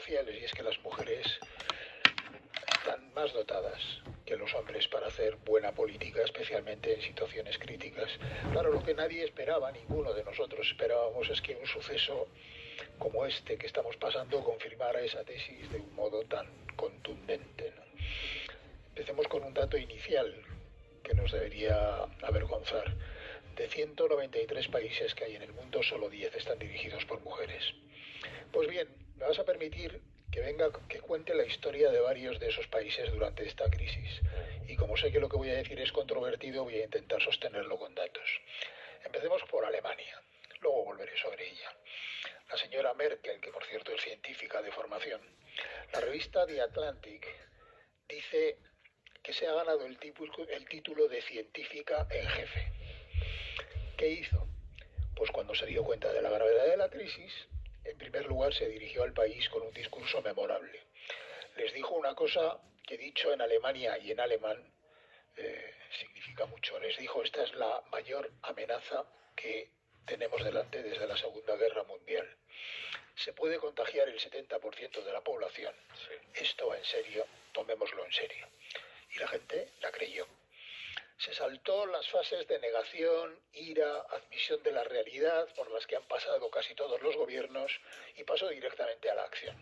sociales, y es que las mujeres están más dotadas que los hombres para hacer buena política, especialmente en situaciones críticas. Claro, lo que nadie esperaba, ninguno de nosotros esperábamos, es que un suceso como este que estamos pasando confirmara esa tesis de un modo tan contundente, ¿no? Empecemos con un dato inicial que nos debería avergonzar. De 193 países que hay en el mundo, solo 10 están dirigidos por mujeres. Pues bien, me vas a permitir que cuente la historia de varios de esos países durante esta crisis. Y como sé que lo que voy a decir es controvertido, voy a intentar sostenerlo con datos. Empecemos por Alemania, luego volveré sobre ella. La señora Merkel, que por cierto es científica de formación, la revista The Atlantic dice que se ha ganado el título de científica en jefe. ¿Qué hizo? Pues cuando se dio cuenta de la gravedad de la crisis, en primer lugar se dirigió al país con un discurso memorable. Les dijo una cosa que dicho en Alemania y en alemán significa mucho. Les dijo: esta es la mayor amenaza que tenemos delante desde la Segunda Guerra Mundial. Se puede contagiar el 70% de la población. Sí. Esto va en serio, tomémoslo en serio. Y la gente la creyó. Se saltó las fases de negación, ira, admisión de la realidad por las que han pasado casi todos los gobiernos y pasó directamente a la acción.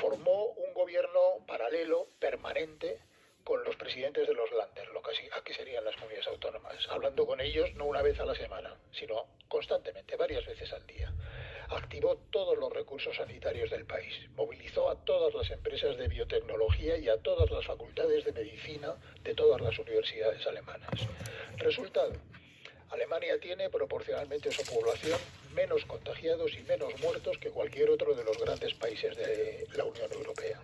Formó un gobierno paralelo, permanente, con los presidentes de los Länder, lo que aquí serían las comunidades autónomas, hablando con ellos no una vez a la semana, sino constantemente, varias veces al día. Activó todos los recursos sanitarios del país, movilizó a todas las empresas de biotecnología y a todas las facultades de medicina de todas las universidades alemanas. Resultado: Alemania tiene proporcionalmente a su población menos contagiados y menos muertos que cualquier otro de los grandes países de la Unión Europea.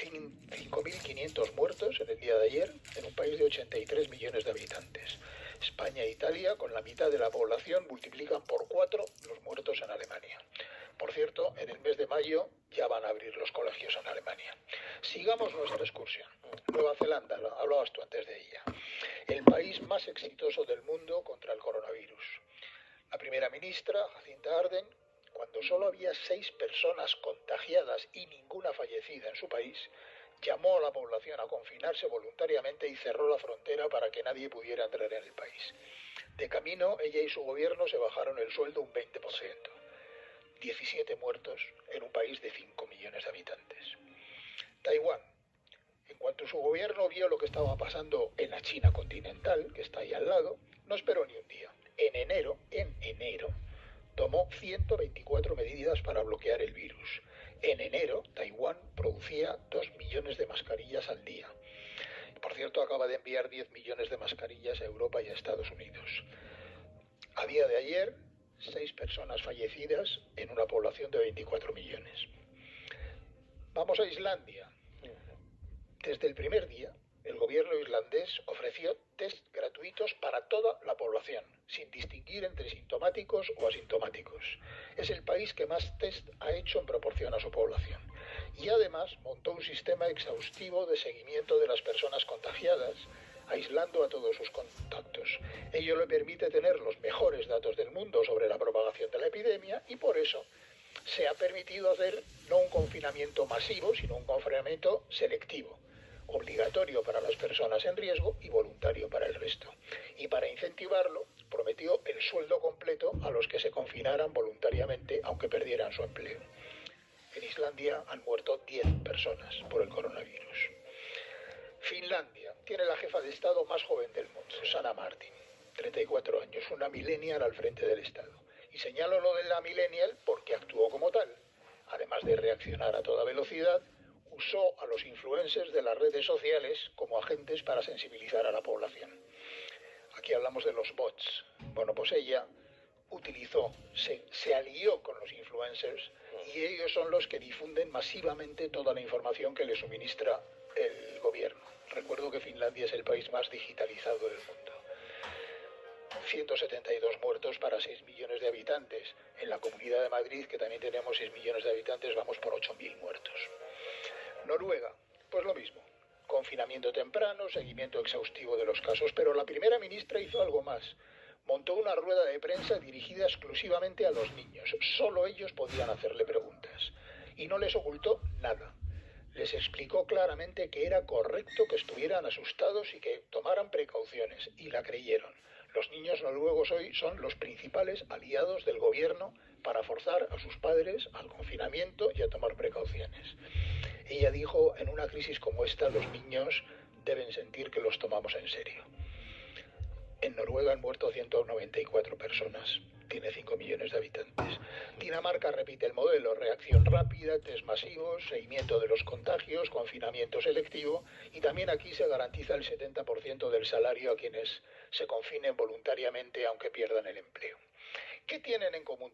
5.500 muertos en el día de ayer en un país de 83 millones de habitantes. España e Italia, con la mitad de la población, multiplican por 4 los muertos en Alemania. Por cierto, en el mes de mayo ya van a abrir los colegios en Alemania. Sigamos nuestra excursión. Nueva Zelanda, hablabas tú antes de ella. El país más exitoso del mundo contra el coronavirus. La primera ministra, Jacinta Ardern, cuando solo había 6 personas contagiadas y ninguna fallecida en su país, llamó a la población a confinarse voluntariamente y cerró la frontera para que nadie pudiera entrar en el país. De camino, ella y su gobierno se bajaron el sueldo un 20%. 17 muertos en un país de 5 millones de habitantes. Taiwán. En cuanto su gobierno vio lo que estaba pasando en la China continental, que está ahí al lado, no esperó ni un día. En enero, tomó 124 medidas para bloquear el virus. En enero, Taiwán producía 2 millones de mascarillas al día. Por cierto, acaba de enviar 10 millones de mascarillas a Europa y a Estados Unidos. A día de ayer, 6 personas fallecidas en una población de 24 millones. Vamos a Islandia. Desde el primer día, el gobierno islandés ofreció test gratuitos para toda la población, sin distinguir entre sintomáticos o asintomáticos. Es el país que más test ha hecho en proporción a su población. Y además montó un sistema exhaustivo de seguimiento de las personas contagiadas, aislando a todos sus contactos. Ello le permite tener los mejores datos del mundo sobre la propagación de la epidemia y por eso se ha permitido hacer no un confinamiento masivo, sino un confinamiento selectivo, obligatorio para las personas en riesgo y voluntario para el resto. Y para incentivarlo, prometió el sueldo completo a los que se confinaran voluntariamente, aunque perdieran su empleo. En Islandia han muerto 10 personas por el coronavirus. Finlandia tiene la jefa de Estado más joven del mundo, Sanna Marin, 34 años, una millennial al frente del Estado. Y señalo lo de la millennial porque actuó como tal. Además de reaccionar a toda velocidad, usó a los influencers de las redes sociales como agentes para sensibilizar a la población. Aquí hablamos de los bots. Bueno, pues ella se alió con los influencers y ellos son los que difunden masivamente toda la información que le suministra el gobierno. Recuerdo que Finlandia es el país más digitalizado del mundo. 172 muertos para 6 millones de habitantes. En la Comunidad de Madrid, que también tenemos 6 millones de habitantes, vamos por 8.000 muertos. Noruega, pues lo mismo. Confinamiento temprano, seguimiento exhaustivo de los casos, pero la primera ministra hizo algo más. Montó una rueda de prensa dirigida exclusivamente a los niños. Solo ellos podían hacerle preguntas. y no les ocultó nada. Les explicó claramente que era correcto que estuvieran asustados y que tomaran precauciones, y la creyeron. Los niños noruegos hoy son los principales aliados del gobierno para forzar a sus padres al confinamiento y a tomar precauciones. Ella dijo, en una crisis como esta, los niños deben sentir que los tomamos en serio. En Noruega han muerto 194 personas. Tiene 5 millones de habitantes. Dinamarca repite el modelo: reacción rápida, test masivos, seguimiento de los contagios, confinamiento selectivo, y también aquí se garantiza el 70% del salario a quienes se confinen voluntariamente aunque pierdan el empleo. ¿Qué tienen en común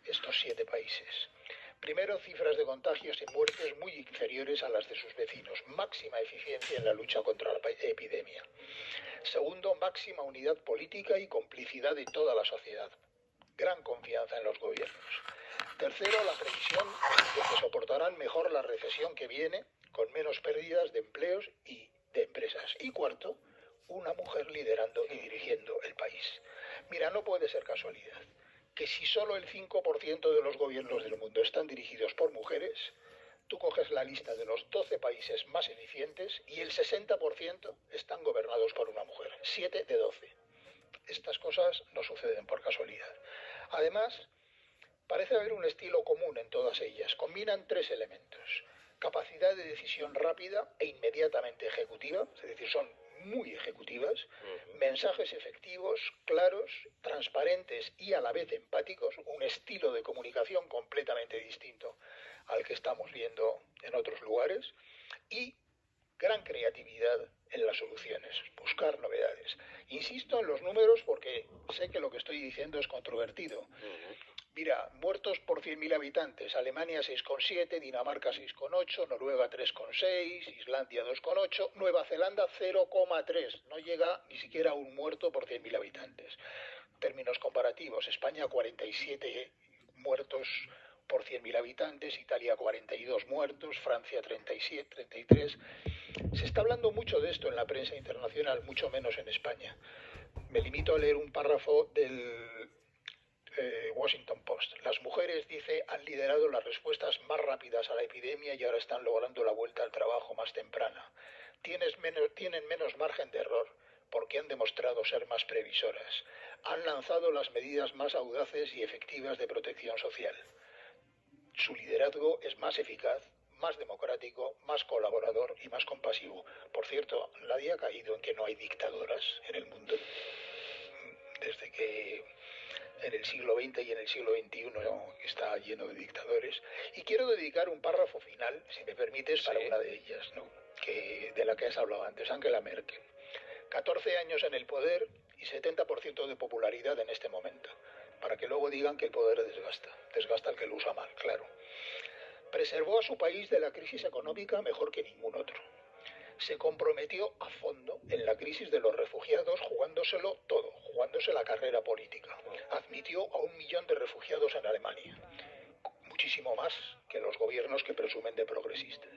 estos 7 países? Primero, cifras de contagios y muertes muy inferiores a las de sus vecinos. Máxima eficiencia en la lucha contra la epidemia. Segundo, máxima unidad política y complicidad de toda la sociedad. Gran confianza en los gobiernos. Tercero, la previsión de que soportarán mejor la recesión que viene, con menos pérdidas de empleos y de empresas. Y cuarto, una mujer liderando y dirigiendo el país. Mira, no puede ser casualidad que si solo el 5% de los gobiernos del mundo están dirigidos por mujeres, tú coges la lista de los 12 países más eficientes y el 60% están gobernados por una mujer. 7 de 12. Estas cosas no suceden por casualidad. Además, parece haber un estilo común en todas ellas. Combinan 3 elementos: capacidad de decisión rápida e inmediatamente ejecutiva, es decir, son muy ejecutivas, mensajes efectivos, claros, transparentes y a la vez empáticos, un estilo de comunicación completamente distinto al que estamos viendo en otros lugares, y gran creatividad en las soluciones, buscar novedades. Insisto en los números porque sé que lo que estoy diciendo es controvertido. Mira, muertos por 100.000 habitantes: Alemania 6,7, Dinamarca 6,8, Noruega 3,6, Islandia 2,8, Nueva Zelanda 0,3. No llega ni siquiera a un muerto por 100.000 habitantes. Términos comparativos: España 47 muertos por 100.000 habitantes, Italia 42 muertos, Francia 37, 33. Se está hablando mucho de esto en la prensa internacional, mucho menos en España. Me limito a leer un párrafo del Washington Post. Las mujeres, dice, han liderado las respuestas más rápidas a la epidemia y ahora están logrando la vuelta al trabajo más temprana. Tienen menos margen de error porque han demostrado ser más previsoras. Han lanzado las medidas más audaces y efectivas de protección social. Su liderazgo es más eficaz, más democrático, más colaborador y más compasivo. Por cierto, nadie ha caído en que no hay dictadoras en el mundo. Desde que en el siglo XX y en el siglo XXI está lleno de dictadores. Y quiero dedicar un párrafo final, si me permites, para una de ellas, ¿no? De la que has hablado antes, Angela Merkel. 14 años en el poder y 70% de popularidad en este momento, para que luego digan que el poder desgasta al que lo usa mal, claro. Preservó a su país de la crisis económica mejor que ningún otro. Se comprometió a fondo en la crisis de los refugiados, jugándoselo todo, jugándose la carrera política. Admitió a 1 millón de refugiados en Alemania, muchísimo más que los gobiernos que presumen de progresistas.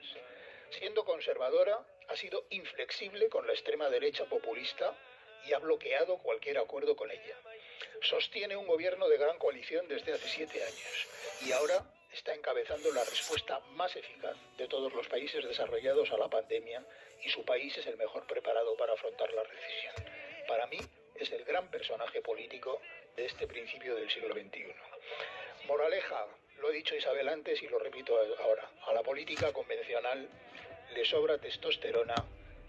Siendo conservadora, ha sido inflexible con la extrema derecha populista y ha bloqueado cualquier acuerdo con ella. Sostiene un gobierno de gran coalición desde hace 7 años y ahora está encabezando la respuesta más eficaz de todos los países desarrollados a la pandemia, y su país es el mejor preparado para afrontar la recesión. Para mí es el gran personaje político de este principio del siglo XXI. Moraleja, lo he dicho Isabel antes y lo repito ahora: a la política convencional le sobra testosterona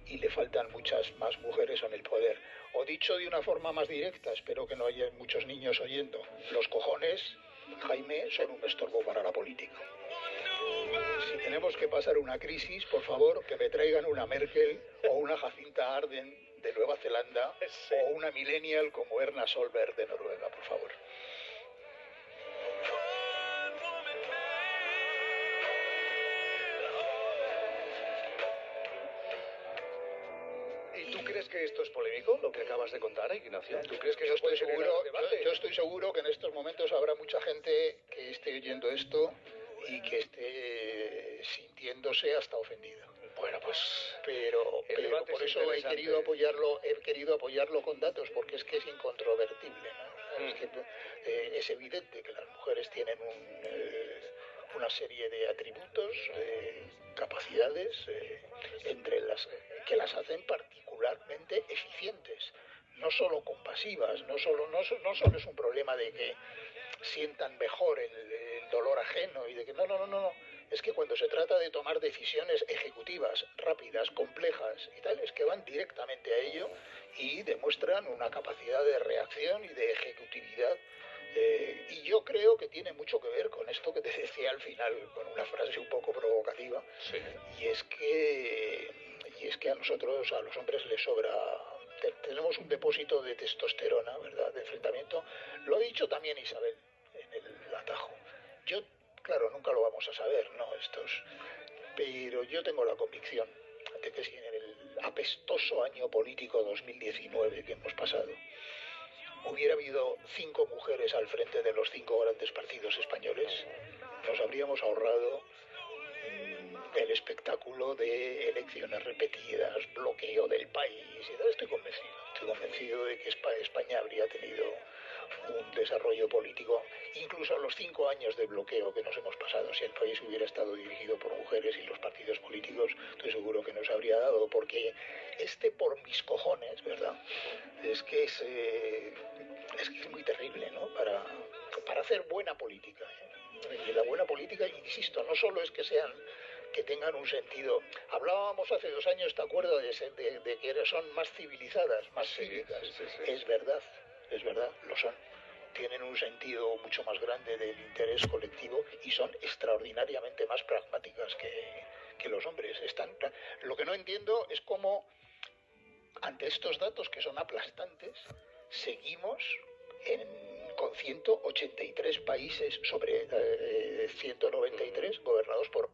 y le faltan muchas más mujeres en el poder. O dicho de una forma más directa, espero que no haya muchos niños oyendo: los cojones, Jaime, son un estorbo para la política. Si tenemos que pasar una crisis, por favor, que me traigan una Merkel o una Jacinta Ardern de Nueva Zelanda, o una millennial como Erna Solberg de Noruega, por favor. ¿Crees que esto es polémico, lo que acabas de contar, Ignacio? ¿Tú crees que yo esto puede generar debate? Yo estoy seguro que en estos momentos habrá mucha gente que esté oyendo esto y que esté sintiéndose hasta ofendida. Bueno, pues pero por eso he querido apoyarlo con datos, porque es que es incontrovertible, ¿no? Es que es evidente que las mujeres tienen una serie de atributos, capacidades, entre las que las hacen particularmente eficientes. No solo compasivas, no solo es un problema de que sientan mejor el dolor ajeno y de que no. Es que cuando se trata de tomar decisiones ejecutivas, rápidas, complejas y tal, es que van directamente a ello y demuestran una capacidad de reacción y de ejecutividad. Y yo creo que tiene mucho que ver con esto que te decía al final, con una frase un poco provocativa, sí. y es que a nosotros, a los hombres, les sobra. Tenemos un depósito de testosterona, ¿verdad?, de enfrentamiento. Lo ha dicho también Isabel en el atajo. Yo, claro, nunca lo vamos a saber, ¿no? Pero yo tengo la convicción de que si en el apestoso año político 2019 que hemos pasado hubiera habido 5 mujeres al frente de los 5 grandes partidos españoles, nos habríamos ahorrado el espectáculo de elecciones repetidas, bloqueo del país y tal. Estoy convencido de que España habría tenido un desarrollo político, incluso a los 5 años de bloqueo que nos hemos pasado. Si el país hubiera estado dirigido por mujeres y los partidos políticos, estoy seguro que nos habría dado, porque por mis cojones, ¿verdad?, es que es muy terrible, ¿no?, para hacer buena política, ¿eh? Y la buena política, insisto, no solo es que tengan un sentido. Hablábamos hace 2 años, ¿te acuerdas?, de que son más civilizadas, más cívicas. Sí. Es verdad, lo son. Tienen un sentido mucho más grande del interés colectivo y son extraordinariamente más pragmáticas que los hombres. Lo que no entiendo es cómo, ante estos datos que son aplastantes, seguimos con 183 países sobre 193 gobernados por